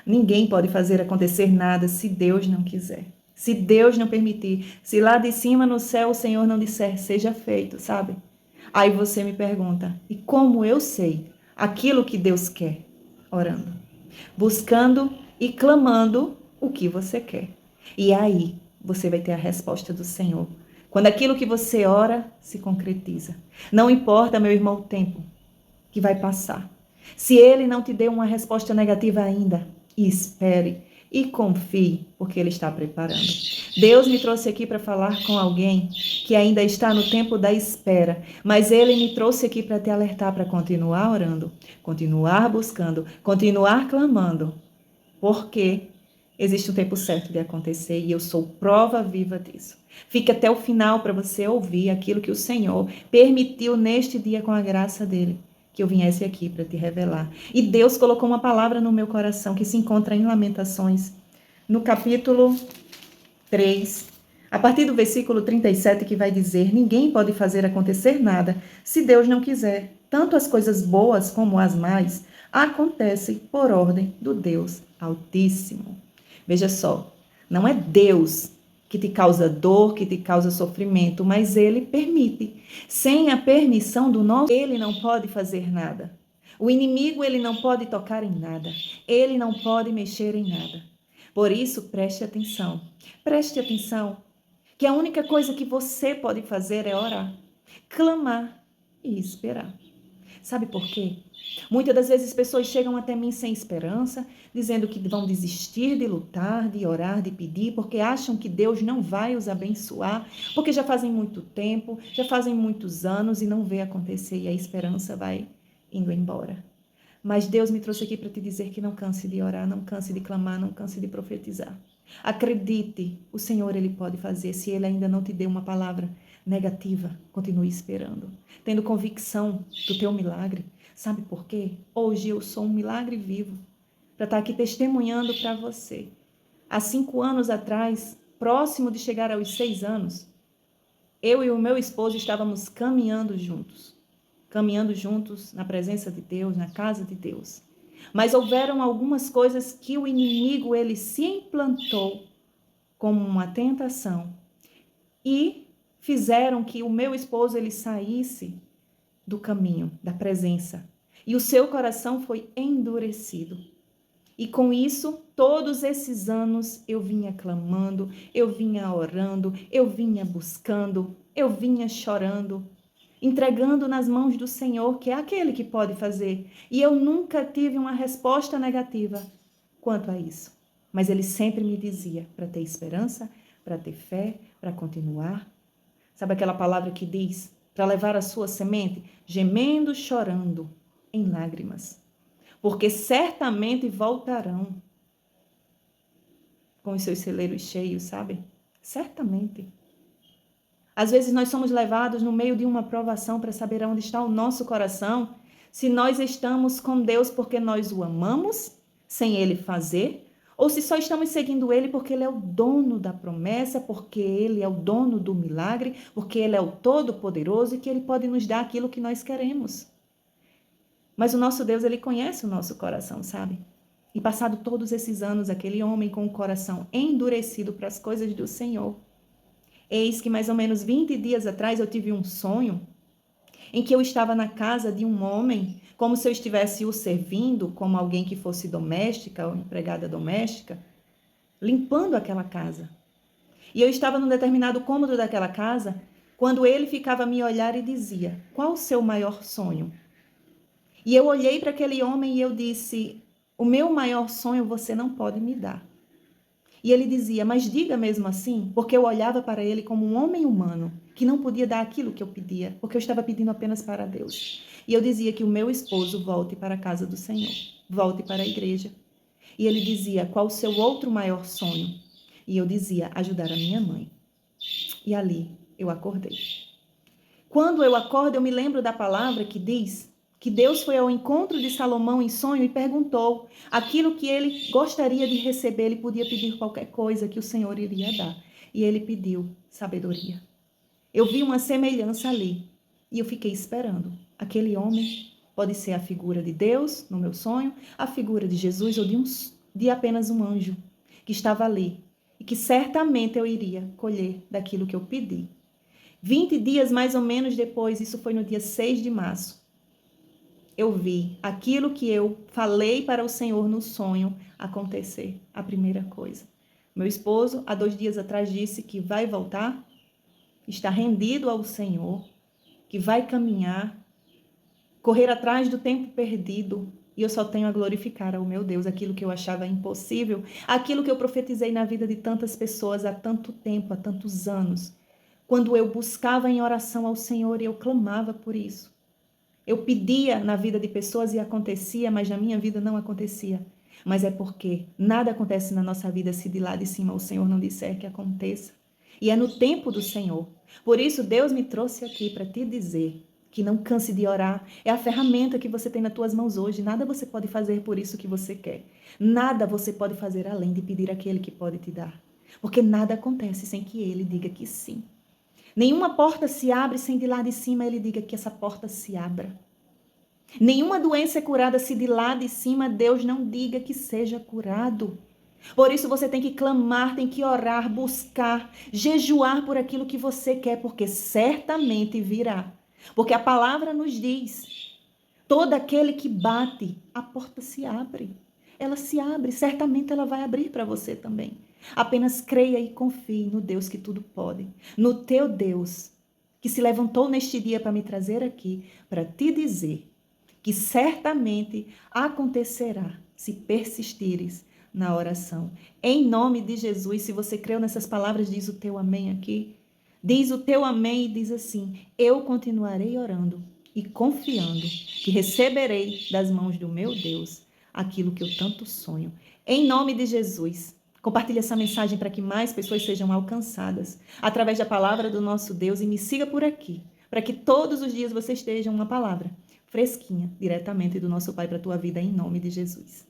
Ninguém pode fazer acontecer nada se Deus não quiser. Se Deus não permitir, se lá de cima no céu o Senhor não disser, seja feito, sabe? Aí você me pergunta, e como eu sei aquilo que Deus quer? Orando, buscando e clamando o que você quer. E aí você vai ter a resposta do Senhor. Quando aquilo que você ora se concretiza. Não importa, meu irmão, o tempo que vai passar. Se ele não te deu uma resposta negativa ainda, espere e confie, porque ele está preparando. Deus me trouxe aqui para falar com alguém que ainda está no tempo da espera, mas ele me trouxe aqui para te alertar para continuar orando, continuar buscando, continuar clamando, porque existe um tempo certo de acontecer e eu sou prova viva disso. Fique até o final para você ouvir aquilo que o Senhor permitiu neste dia com a graça dele, que eu viesse aqui para te revelar. E Deus colocou uma palavra no meu coração que se encontra em Lamentações, no capítulo 3, a partir do versículo 37, que vai dizer: ninguém pode fazer acontecer nada se Deus não quiser. Tanto as coisas boas como as más acontecem por ordem do Deus Altíssimo. Veja só, não é Deus que te causa dor, que te causa sofrimento, mas Ele permite. Sem a permissão do nosso, Ele não pode fazer nada. O inimigo, ele não pode tocar em nada. Ele não pode mexer em nada. Por isso, preste atenção. Preste atenção que a única coisa que você pode fazer é orar, clamar e esperar. Sabe por quê? Muitas das vezes pessoas chegam até mim sem esperança, dizendo que vão desistir de lutar, de orar, de pedir, porque acham que Deus não vai os abençoar, porque já fazem muito tempo, já fazem muitos anos e não vê acontecer e a esperança vai indo embora. Mas Deus me trouxe aqui para te dizer que não canse de orar, não canse de clamar, não canse de profetizar. Acredite, o Senhor ele pode fazer. Se ele ainda não te deu uma palavra negativa, continue esperando, tendo convicção do teu milagre. Sabe por quê? Hoje eu sou um milagre vivo para estar aqui testemunhando para você. Há 5 anos atrás, próximo de chegar aos 6 anos, eu e o meu esposo estávamos caminhando juntos na presença de Deus, na casa de Deus. Mas houveram algumas coisas que o inimigo ele se implantou como uma tentação e fizeram que o meu esposo ele saísse do caminho, da presença. E o seu coração foi endurecido. E com isso, todos esses anos eu vinha clamando, eu vinha orando, eu vinha buscando, eu vinha chorando, entregando nas mãos do Senhor, que é aquele que pode fazer. E eu nunca tive uma resposta negativa quanto a isso. Mas ele sempre me dizia para ter esperança, para ter fé, para continuar. Sabe aquela palavra que diz, para levar a sua semente, gemendo, chorando, em lágrimas. Porque certamente voltarão com os seus celeiros cheios, sabe? Certamente. Às vezes nós somos levados no meio de uma provação para saber onde está o nosso coração, se nós estamos com Deus porque nós o amamos, sem Ele fazer, ou se só estamos seguindo Ele porque Ele é o dono da promessa, porque Ele é o dono do milagre, porque Ele é o Todo-Poderoso e que Ele pode nos dar aquilo que nós queremos. Mas o nosso Deus, Ele conhece o nosso coração, sabe? E passado todos esses anos, aquele homem com o coração endurecido para as coisas do Senhor, eis que mais ou menos 20 dias atrás eu tive um sonho em que eu estava na casa de um homem, como se eu estivesse o servindo, como alguém que fosse doméstica ou empregada doméstica, limpando aquela casa. E eu estava num determinado cômodo daquela casa, quando ele ficava a me olhar e dizia: qual o seu maior sonho? E eu olhei para aquele homem e eu disse: o meu maior sonho você não pode me dar. E ele dizia: mas diga mesmo assim, porque eu olhava para ele como um homem humano, que não podia dar aquilo que eu pedia, porque eu estava pedindo apenas para Deus. E eu dizia que o meu esposo volte para a casa do Senhor, volte para a igreja. E ele dizia: qual o seu outro maior sonho? E eu dizia: ajudar a minha mãe. E ali eu acordei. Quando eu acordo, eu me lembro da palavra que diz que Deus foi ao encontro de Salomão em sonho e perguntou aquilo que ele gostaria de receber. Ele podia pedir qualquer coisa que o Senhor iria dar. E ele pediu sabedoria. Eu vi uma semelhança ali e eu fiquei esperando. Aquele homem pode ser a figura de Deus no meu sonho, a figura de Jesus ou de de apenas um anjo que estava ali e que certamente eu iria colher daquilo que eu pedi. 20 dias mais ou menos depois, isso foi no dia 6 de março, eu vi aquilo que eu falei para o Senhor no sonho acontecer, a primeira coisa. Meu esposo, há 2 dias atrás, disse que vai voltar, está rendido ao Senhor, que vai caminhar, correr atrás do tempo perdido. E eu só tenho a glorificar ao meu Deus aquilo que eu achava impossível, aquilo que eu profetizei na vida de tantas pessoas há tanto tempo, há tantos anos. Quando eu buscava em oração ao Senhor e eu clamava por isso. Eu pedia na vida de pessoas e acontecia, mas na minha vida não acontecia. Mas é porque nada acontece na nossa vida se de lá de cima o Senhor não disser que aconteça. E é no tempo do Senhor. Por isso Deus me trouxe aqui para te dizer que não canse de orar. É a ferramenta que você tem nas tuas mãos hoje. Nada você pode fazer por isso que você quer. Nada você pode fazer além de pedir àquele que pode te dar. Porque nada acontece sem que ele diga que sim. Nenhuma porta se abre sem de lá de cima ele diga que essa porta se abra. Nenhuma doença é curada se de lá de cima Deus não diga que seja curado. Por isso você tem que clamar, tem que orar, buscar, jejuar por aquilo que você quer, porque certamente virá. Porque a palavra nos diz, todo aquele que bate, a porta se abre. Ela se abre, certamente ela vai abrir para você também. Apenas creia e confie no Deus que tudo pode. No teu Deus, que se levantou neste dia para me trazer aqui, para te dizer que certamente acontecerá se persistires na oração. Em nome de Jesus, se você creu nessas palavras, diz o teu amém aqui. Diz o teu amém e diz assim: eu continuarei orando e confiando que receberei das mãos do meu Deus aquilo que eu tanto sonho. Em nome de Jesus, compartilhe essa mensagem para que mais pessoas sejam alcançadas através da palavra do nosso Deus e me siga por aqui, para que todos os dias você esteja uma palavra fresquinha, diretamente do nosso Pai para a tua vida, em nome de Jesus.